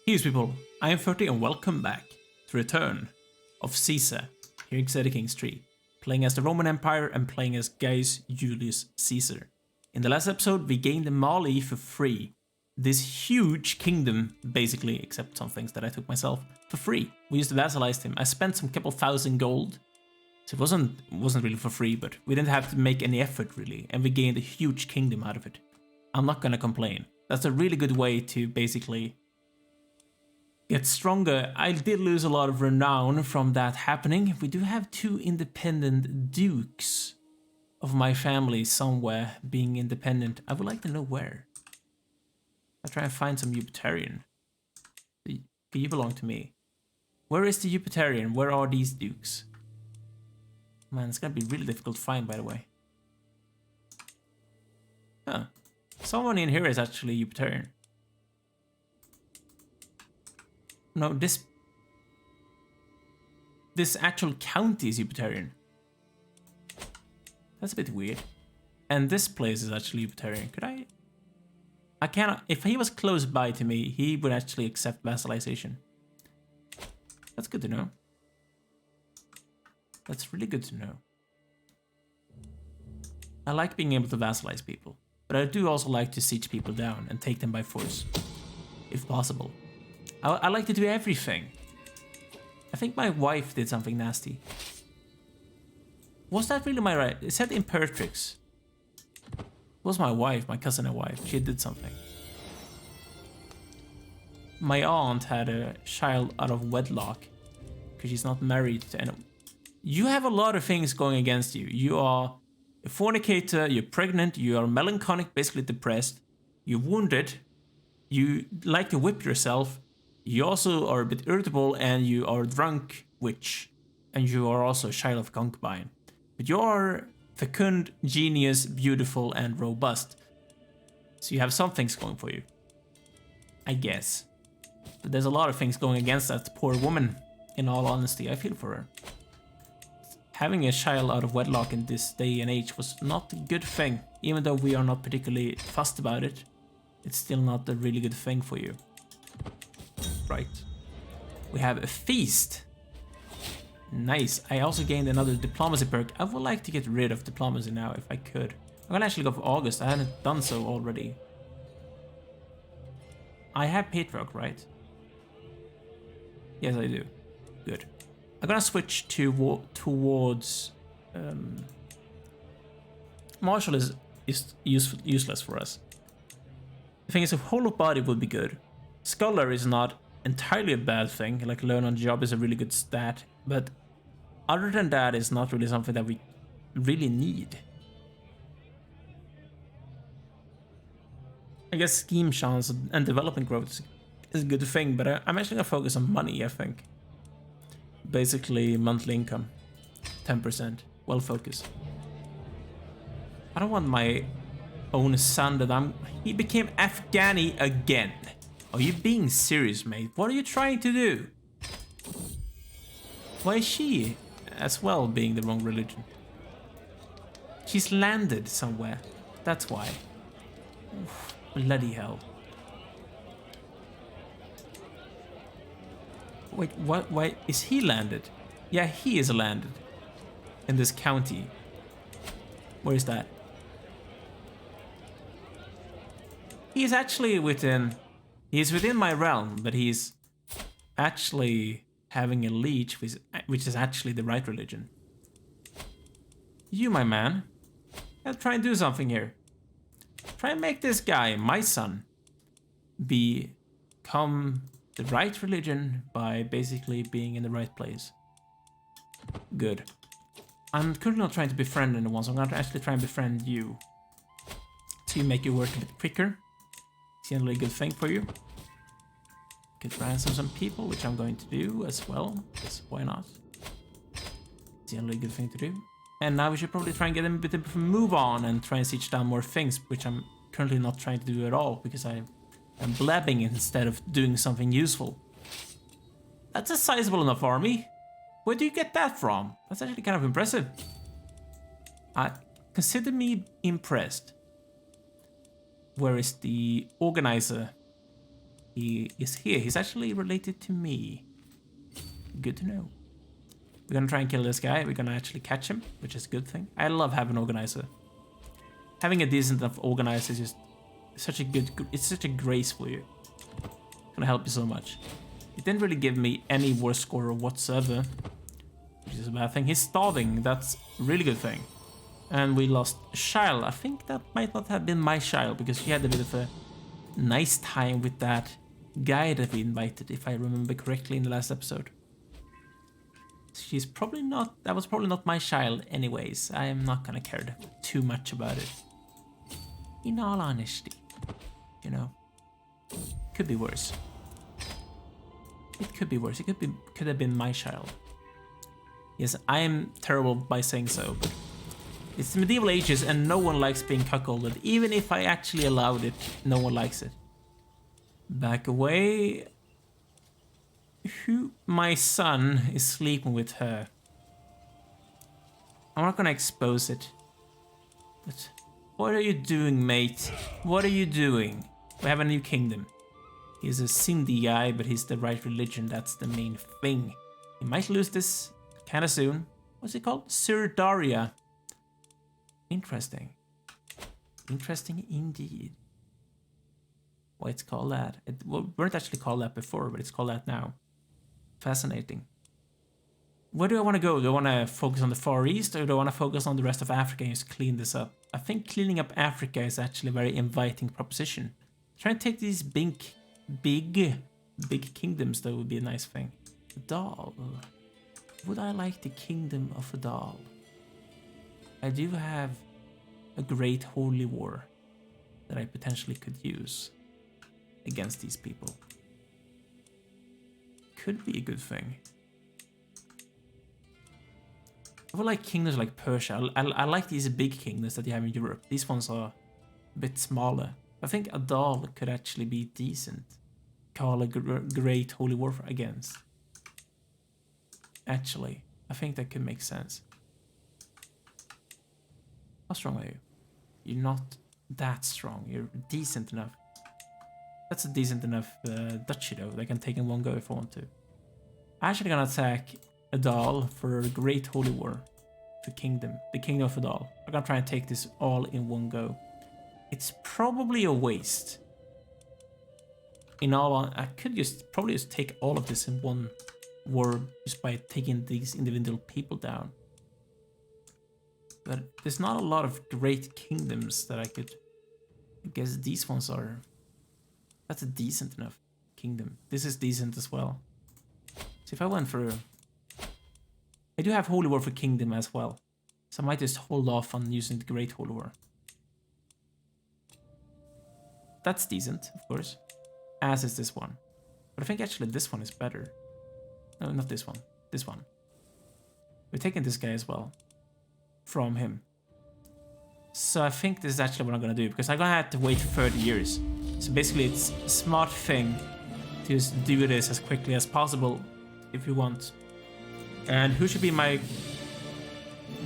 Peace people, I am 30 and welcome back to Return of Caesar here in Crusader Kings III, playing as the Roman Empire and playing as Gaius Julius Caesar. In the last episode we gained the Alea for free, this huge kingdom basically, except some things that I took myself, for free. We used to vassalize him. I spent some couple thousand gold, so it wasn't really for free, but we didn't have to make any effort really, and we gained a huge kingdom out of it. I'm not gonna complain. That's a really good way to basically get stronger. I did lose a lot of renown from that happening. We do have two independent dukes of my family somewhere being independent. I would like to know where. I'll try and find some Jupiterian. You belong to me. Where is the Jupiterian? Where are these dukes? Man, it's gonna be really difficult to find, by the way. Huh. Someone in here is actually Jupiterian. No, this actual county is Jupiterian. That's a bit weird. And this place is actually Jupiterian. Could I cannot. If he was close by to me, he would actually accept vassalization. That's good to know. That's really good to know. I like being able to vassalize people, but I do also like to siege people down and take them by force, if possible. I like to do everything. I think my wife did something nasty. Was that really my right? It said Imperatrix. It was my wife, my cousin and wife. She did something. My aunt had a child out of wedlock because she's not married to anyone. You have a lot of things going against you. You are a fornicator, you're pregnant, you are melancholic, basically depressed, you're wounded, you like to whip yourself, you also are a bit irritable, and you are a drunk witch, and you are also a child of concubine. But you are fecund, genius, beautiful, and robust. So you have some things going for you, I guess. But there's a lot of things going against that poor woman, in all honesty. I feel for her. Having a child out of wedlock in this day and age was not a good thing. Even though we are not particularly fussed about it, it's still not a really good thing for you. Right. We have a feast. Nice. I also gained another diplomacy perk. I would like to get rid of diplomacy now if I could. I'm gonna actually go for August. I hadn't done so already. I have Patriarch, right? Yes, I do. Good. I'm gonna switch towards Marshall is useless for us. The thing is, a whole of body would be good. Scholar is not entirely a bad thing. Like learn on the job is a really good stat, but other than that, it's not really something that we really need. I guess scheme chance and development growth is a good thing, but I'm actually gonna focus on money. I think. Basically monthly income, 10%, well focused. I don't want my own son that he became Afghani again. Are you being serious, mate? What are you trying to do? Why is she as well being the wrong religion? She's landed somewhere, that's why. Oof, bloody hell. Wait, what? Why is he landed? Yeah, he is landed in this county. Where is that? He is actually within. He is within my realm, but he's actually having a liege, which is actually the right religion. You, my man, gotta try and do something here. Try and make this guy, my son, become the right religion by basically being in the right place. Good. I'm currently not trying to befriend anyone, so I'm going to actually try and befriend you. To make your work a bit quicker. It's generally a good thing for you. Could ransom some people, which I'm going to do as well. Because why not? It's generally a good thing to do. And now we should probably try and get him a bit of a move on and try and siege down more things, which I'm currently not trying to do at all, because I'm blabbing instead of doing something useful. That's a sizable enough army. Where do you get that from? That's actually kind of impressive. Consider me impressed. Where is the organizer? he is here. He's actually related to me. Good to know. We're gonna try and kill this guy. We're gonna actually catch him, which is a good thing. I love having an organizer. Having a decent enough organizer is just such a good, it's such a grace for you. It's gonna help you so much. It didn't really give me any war score whatsoever, which is a bad thing. He's starving, that's a really good thing. And we lost Shile. I think that might not have been my Shile, because she had a bit of a nice time with that guy that we invited, if I remember correctly in the last episode. She's probably not, that was probably not my child anyways. I am not gonna care too much about it. In all honesty, you know, could be worse. It could be worse. It could have been my child. Yes, I am terrible by saying so, but it's the medieval ages and no one likes being cuckolded. Even if I actually allowed it, no one likes it. Back away. My son is sleeping with her. I'm not gonna expose it. But what are you doing, mate? What are you doing? We have a new kingdom. He's a Sindhi guy, but he's the right religion. That's the main thing. He might lose this kinda soon. What's it called? Surdaria. Interesting. Interesting indeed. Why it's called that? It weren't actually called that before, but it's called that now. Fascinating. Where do I want to go? Do I want to focus on the Far East, or do I want to focus on the rest of Africa and just clean this up? I think cleaning up Africa is actually a very inviting proposition. Try and take these big kingdoms. That would be a nice thing. Adal. Would I like the kingdom of Adal? I do have a great holy war that I potentially could use against these people. Could be a good thing. I would like kingdoms like Persia. I like these big kingdoms that you have in Europe. These ones are a bit smaller. I think Adal could actually be decent. Call a great holy war against. Actually, I think that could make sense. How strong are you? You're not that strong. You're decent enough. That's a decent enough duchy though. They can take in one go if I want to. I'm actually gonna attack Adal for a great holy war. The kingdom of Adal. I'm gonna try and take this all in one go. It's probably a waste. In all, I could probably just take all of this in one war just by taking these individual people down. But there's not a lot of great kingdoms that I could. I guess these ones are. That's a decent enough kingdom. This is decent as well. So if I went for... I do have Holy War for Kingdom as well. So I might just hold off on using the Great Holy War. That's decent, of course. As is this one. But I think actually this one is better. No, not this one. This one. We're taking this guy as well. From him. So I think this is actually what I'm gonna do. Because I'm gonna have to wait 30 years. So basically it's a smart thing to just do this as quickly as possible if you want. And who should be my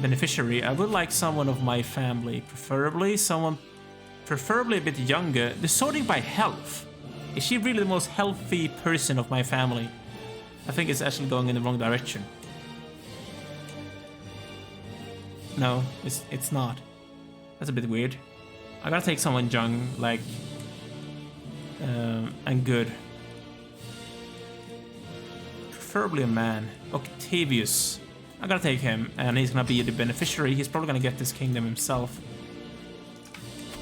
beneficiary? I would like someone of my family, preferably a bit younger. The sorting by health. Is she really the most healthy person of my family? I think it's actually going in the wrong direction. No, it's not. That's a bit weird. I gotta take someone young, like, and good. Preferably a man. Octavius. I gotta take him, and he's gonna be the beneficiary. He's probably gonna get this kingdom himself.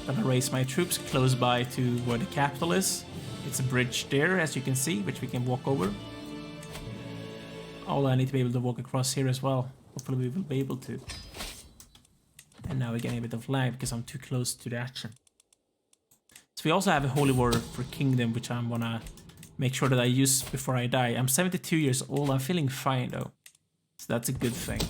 Gonna raise my troops close by to where the capital is. It's a bridge there, as you can see, which we can walk over. Oh, I need to be able to walk across here as well. Hopefully we will be able to. And now we're getting a bit of lag because I'm too close to the action. So we also have a Holy War for Kingdom, which I'm gonna make sure that I use before I die. I'm 72 years old. I'm feeling fine though. So that's a good thing.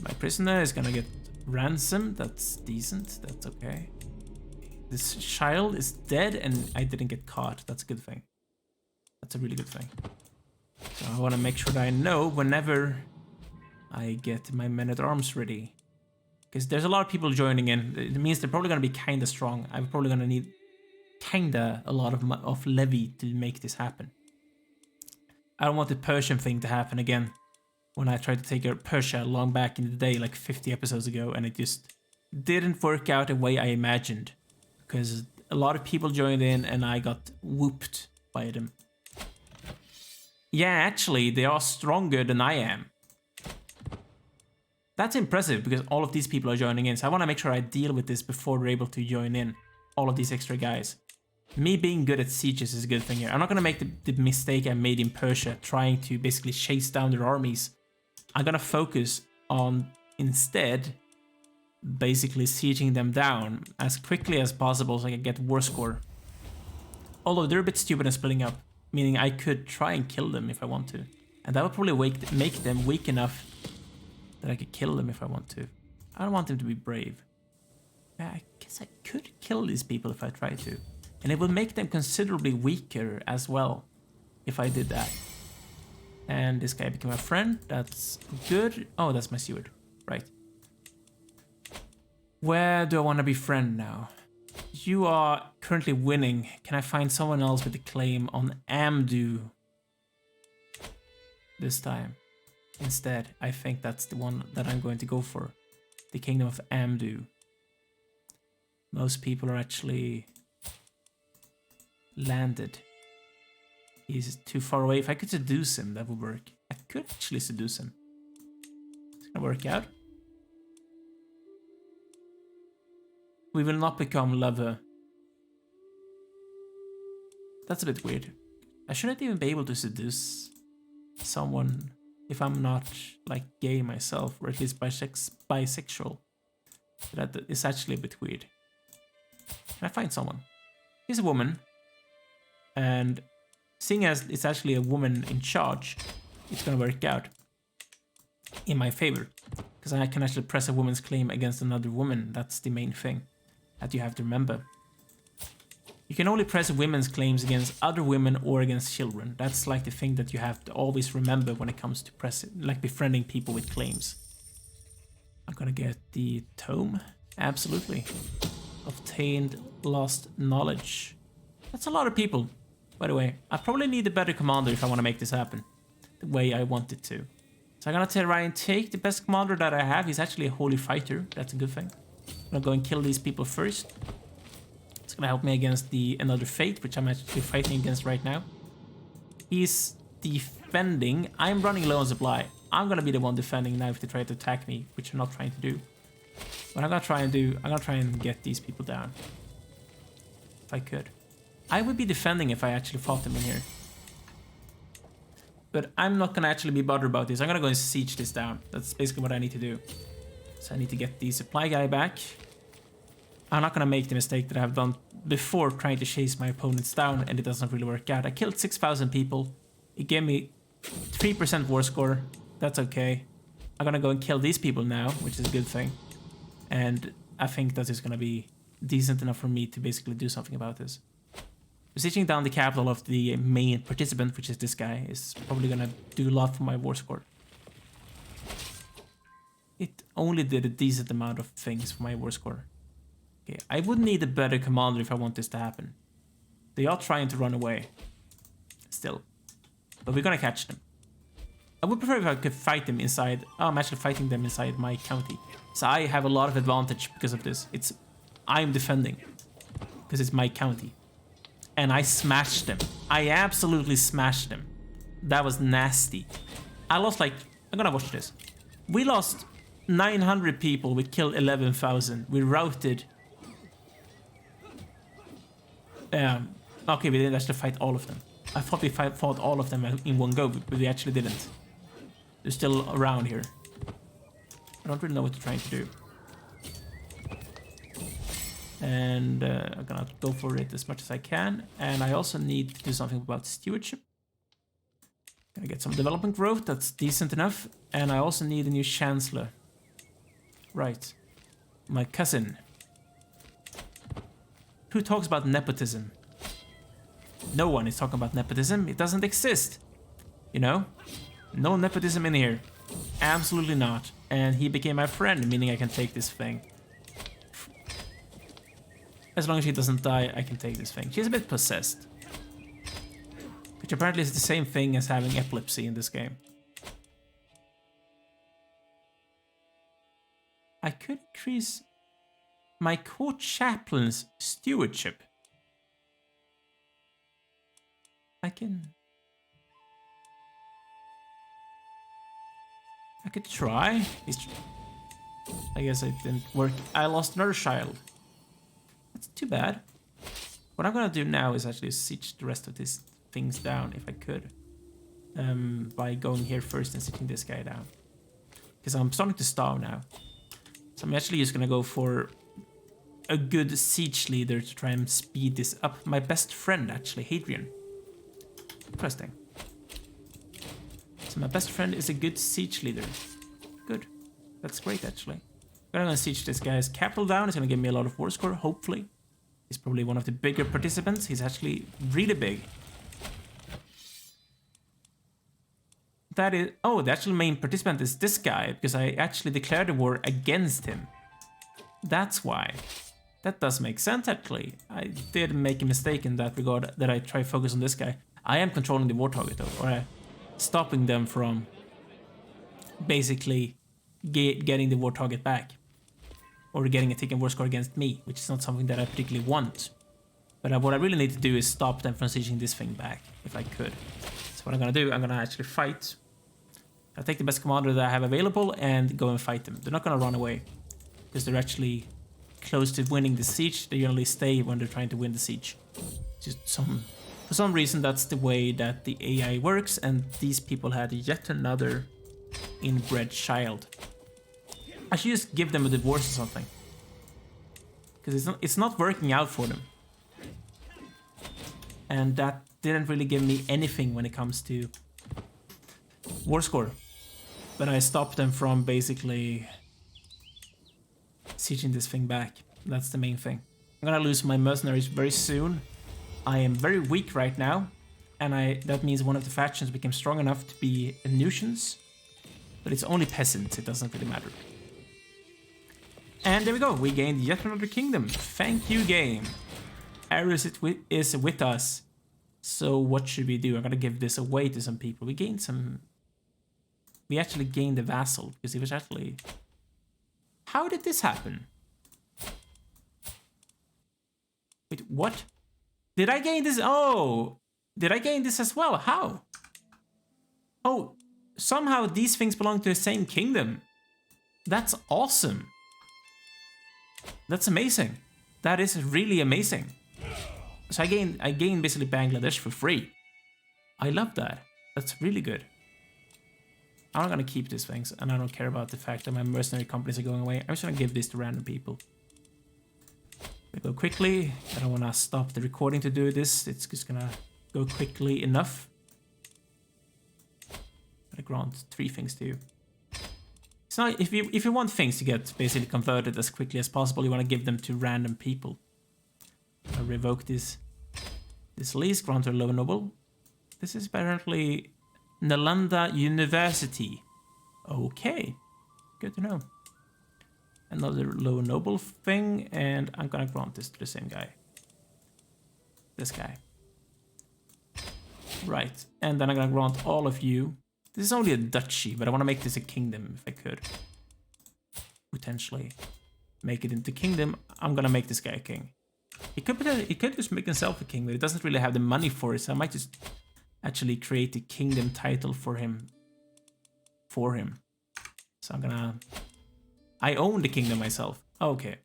My prisoner is gonna get ransomed. That's decent. That's okay. This child is dead and I didn't get caught. That's a good thing. That's a really good thing. So I want to make sure that I know whenever I get my men-at-arms ready. Because there's a lot of people joining in. It means they're probably going to be kind of strong. I'm probably going to need kinda a lot of levy to make this happen. I don't want the Persian thing to happen again. When I tried to take over Persia long back in the day, like 50 episodes ago, and it just didn't work out the way I imagined. Because a lot of people joined in and I got whooped by them. Yeah, actually, they are stronger than I am. That's impressive because all of these people are joining in. So I want to make sure I deal with this before they're able to join in. All of these extra guys. Me being good at sieges is a good thing here. I'm not going to make the mistake I made in Persia, trying to basically chase down their armies. I'm going to focus on, instead, basically sieging them down as quickly as possible so I can get war score. Although they're a bit stupid and splitting up, meaning I could try and kill them if I want to. And that would probably make them weak enough that I could kill them if I want to. I don't want them to be brave. Yeah, I guess I could kill these people if I tried to. And it would make them considerably weaker as well if I did that. And this guy became a friend. That's good. Oh, that's my steward. Right. Where do I want to be friend now? You are currently winning. Can I find someone else with a claim on Amdu this time? Instead, I think that's the one that I'm going to go for. The Kingdom of Amdu. Most people are actually landed. He's too far away. If I could seduce him, that would work. I could actually seduce him. It's gonna work out. We will not become lover. That's a bit weird. I shouldn't even be able to seduce someone if I'm not, like, gay myself, or at least bisexual. That is actually a bit weird. Can I find someone? He's a woman. And seeing as it's actually a woman in charge, it's gonna work out in my favor. Because I can actually press a woman's claim against another woman. That's the main thing that you have to remember. You can only press women's claims against other women or against children. That's like the thing that you have to always remember when it comes to befriending people with claims. I'm gonna get the tome. Absolutely. Obtained lost knowledge. That's a lot of people. By the way, I probably need a better commander if I want to make this happen the way I want it to. So I'm gonna try and take the best commander that I have. He's actually a holy fighter. That's a good thing. I'm gonna go and kill these people first. It's gonna help me against another fate, which I'm actually fighting against right now. He's defending. I'm running low on supply. I'm gonna be the one defending now if they try to attack me, which I'm not trying to do. What I'm gonna try and do, I'm gonna try and get these people down. If I could. I would be defending if I actually fought them in here. But I'm not gonna actually be bothered about this. I'm gonna go and siege this down. That's basically what I need to do. So I need to get the supply guy back. I'm not gonna make the mistake that I've done before trying to chase my opponents down and it doesn't really work out. I killed 6,000 people. It gave me 3% war score. That's okay. I'm gonna go and kill these people now, which is a good thing. And I think that is gonna be decent enough for me to basically do something about this. Besieging down the capital of the main participant, which is this guy, is probably gonna do a lot for my war score. It only did a decent amount of things for my war score. Okay, I would need a better commander if I want this to happen. They are trying to run away. Still. But we're gonna catch them. I would prefer if I could fight them inside. Oh, I'm actually fighting them inside my county. So I have a lot of advantage because of this. I'm defending. Because it's my county. And I smashed them. I absolutely smashed them. That was nasty. I lost like... I'm gonna watch this. We lost 900 people. We killed 11,000. We routed... okay, we didn't actually fight all of them. I thought we fought all of them in one go, but we actually didn't. They're still around here. I don't really know what they're trying to do. And I'm gonna go for it as much as I can. And I also need to do something about stewardship. Gonna get some development growth, that's decent enough. And I also need a new chancellor. Right. My cousin. Who talks about nepotism? No one is talking about nepotism. It doesn't exist. You know? No nepotism in here. Absolutely not. And he became my friend, meaning I can take this thing. As long as she doesn't die, I can take this thing. She's a bit possessed. Which apparently is the same thing as having epilepsy in this game. I could increase my court chaplain's stewardship. I could try. I guess it didn't work. I lost another child. That's too bad. What I'm gonna do now is actually siege the rest of these things down if I could. By going here first and sieging this guy down. Because I'm starting to starve now. So I'm actually just gonna go for a good siege leader to try and speed this up. My best friend, actually, Hadrian. Interesting. So my best friend is a good siege leader. Good. That's great, actually. I'm gonna siege this guy's capital down. It's gonna give me a lot of war score, hopefully. He's probably one of the bigger participants. He's actually really big. That is... Oh, the actual main participant is this guy, because I actually declared a war against him. That's why. That does make sense, actually. I did make a mistake in that regard, that I try to focus on this guy. I am controlling the war target, though, or stopping them from basically getting the war target back. Or getting a taken war score against me, which is not something that I particularly want. But what I really need to do is stop them from sieging this thing back, if I could. So what I'm gonna do, I'm gonna actually fight. I'll take the best commander that I have available and go and fight them. They're not gonna run away, because they're actually close to winning the siege. They only stay when they're trying to win the siege. For some reason, that's the way that the AI works, and these people had yet another inbred child. I should just give them a divorce or something, because it's not working out for them. And that didn't really give me anything when it comes to war score. But I stopped them from basically sieging this thing back. That's the main thing. I'm gonna lose my mercenaries very soon. I am very weak right now, and that means one of the factions became strong enough to be Nusians. But it's only peasants, it doesn't really matter. And there we go, we gained yet another kingdom. Thank you, game. Ares is with us. So what should we do? I'm gonna give this away to some people. We actually gained a vassal, because he was actually... How did this happen? Wait, what? Did I gain this? Oh! Did I gain this as well? How? Oh, somehow these things belong to the same kingdom. That's awesome. That's amazing. That is really amazing. So I gained basically Bangladesh for free. I love that. That's really good. I'm not gonna keep these things, and I don't care about the fact that my mercenary companies are going away. I'm just gonna give this to random people. We go quickly. I don't wanna stop the recording to do this. It's just gonna go quickly enough. I grant 3 things to you. It's not if you want things to get basically converted as quickly as possible, you want to give them to random people. I revoke this lease, grant to a lower noble. This is apparently Nalanda University. Okay, good to know. Another lower noble thing, and I'm gonna grant this to the same guy. This guy. Right, and then I'm gonna grant all of you. This is only a duchy, but I want to make this a kingdom if I could. Potentially make it into kingdom. I'm gonna make this guy a king. He could just make himself a king, but he doesn't really have the money for it, so I might just actually create a kingdom title for him. So I own the kingdom myself. Okay.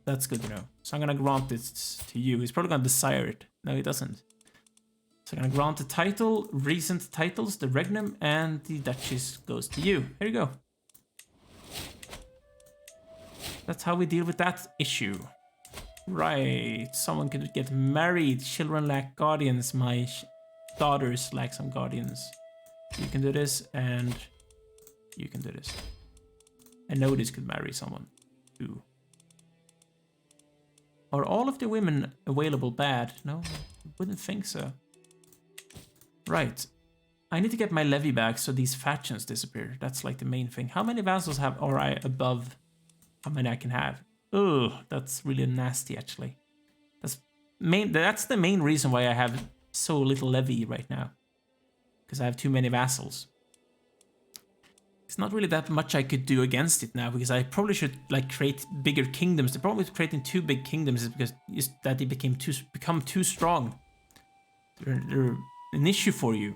That's good to know. So I'm gonna grant this to you. He's probably gonna desire it. No, he doesn't. So I'm gonna grant the title, recent titles, the regnum, and the duchies goes to you. Here you go. That's how we deal with that issue. Right, someone could get married. Children lack guardians. My daughters lack some guardians. You can do this, and you can do this. I know this could marry someone too. Are all of the women available bad? No, I wouldn't think so. Right. I need to get my levy back so these factions disappear. That's like the main thing. How many vassals are I above how many I can have? Ugh, that's really nasty actually. that's the main reason why I have so little levy right now. Because I have too many vassals. It's not really that much I could do against it now, because I probably should like create bigger kingdoms. The problem with creating two big kingdoms is because that they become too strong. They're an issue for you.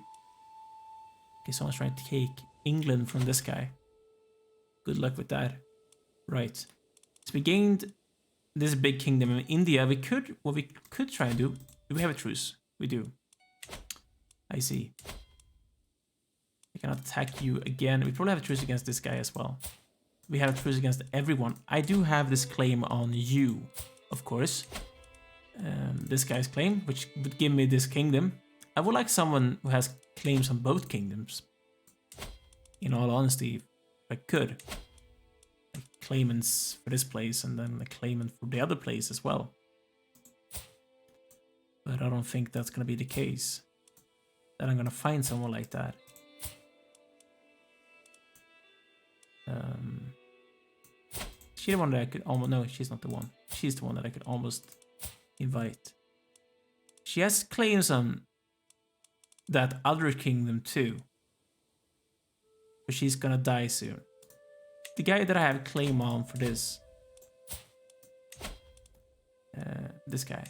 Okay, someone's trying to take England from this guy. Good luck with that. Right. So we gained this big kingdom in India. What we could try and do we have a truce? We do. I see. We cannot attack you again. We probably have a truce against this guy as well. We have a truce against everyone. I do have this claim on you, of course. This guy's claim, which would give me this kingdom. I would like someone who has claims on both kingdoms. In all honesty, if I could. Like claimants for this place and then a claimant for the other place as well. But I don't think that's going to be the case. That I'm going to find someone like that. She's the one that I could almost... No, she's not the one. She's the one that I could almost invite. She has claims on that other kingdom too. But she's gonna die soon. The guy that I have claim on for this. This guy.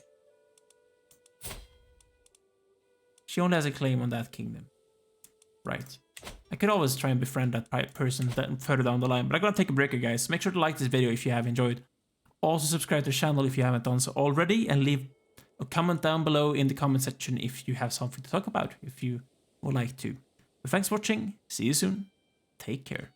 She only has a claim on that kingdom. Right. I could always try and befriend that person further down the line, but I'm gonna take a break, guys. Make sure to like this video if you have enjoyed. Also subscribe to the channel if you haven't done so already, and leave a comment down below in the comment section if you have something to talk about, if you would like to. But thanks for watching. See you soon. Take care.